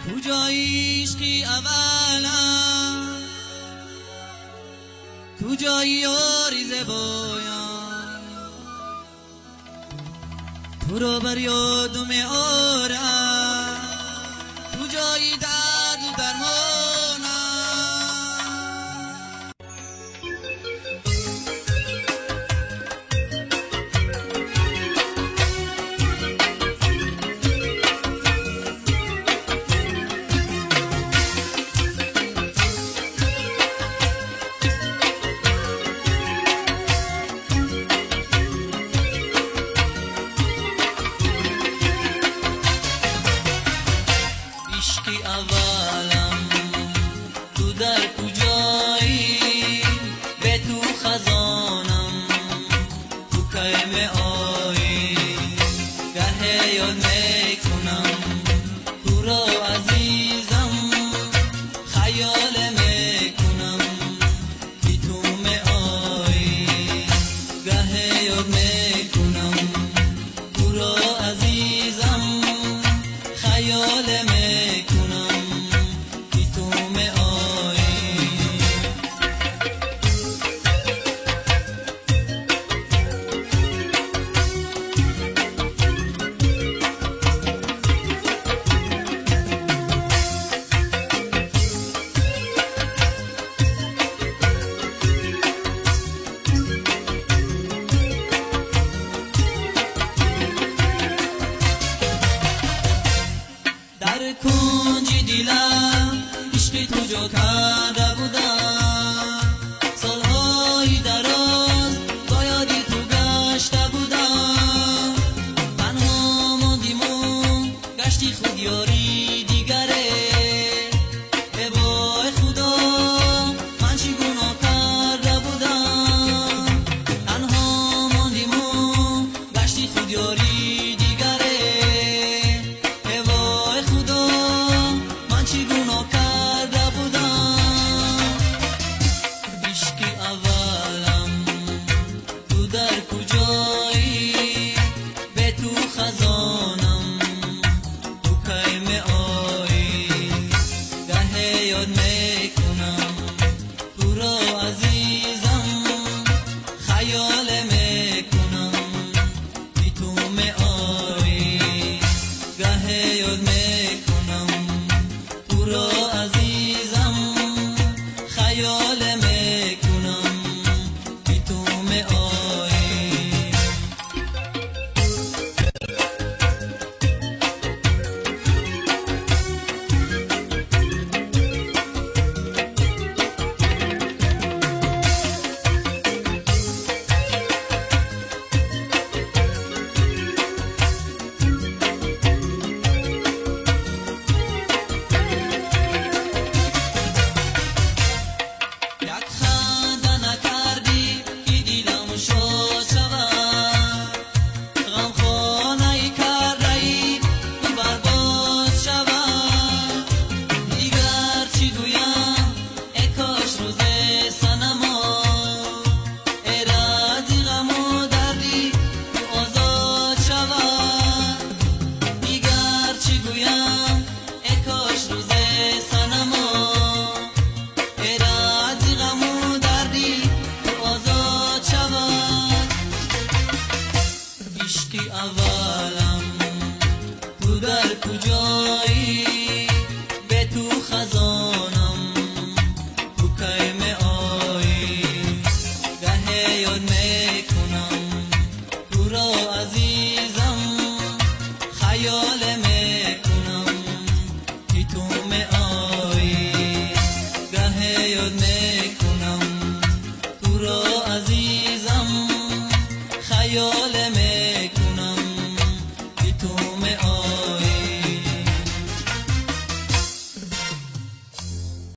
کجایی عشقی اولم، کجایی یاری زبایم، تو رو بر یادم آرم، کجایی درد و درمانم. عشقی اولم تو در کجایی، به تو خزانم تو کیم آیی، گه یاد میکنم تو را عزیزم، خیال میکنم که تو می آیی، گه یاد میکنم تو را عزیزم، خیال میکنم که تو می آیی. در کنج دلم عشق تو جا کرده بودم، سالهای دراز با یادی تو گشته بودم، تنها ماندیم و گشتی خود یاری دیگره، ای وای خدا من چی گناه کرده بودم، تنها ماندیم و گشتی خود یاری دیگره، ای وای خدا من چی گناه کرده بودم. عشقی اولم تو در کجایی، به تو خزانم تو کیم آیی، گه یاد میکنم تو را عزیزم، خیال میکنم که تو می آیی، گه یاد میکنم تو را عزیزم، خیال میکنم که تو می آیی. یک خنده نکردی که دلم شاد شود، غمخانه کرده ای که برباد شود، دیگر چی گویم ای کاش روز صنما، ای رازی غم و دردی تو آزاد شود، دیگر چی گویم ای کاش روز صنما، ای رازی غم و دردی تو آزاد شود. عشقی اولم تو در کجایی، به تو خزانم تو کیم آیی، گه یاد میکنم تو را عزیزم، خیال میکنم که تو می آیی، گه یاد میکنم تو را عزیزم، خیال میکنم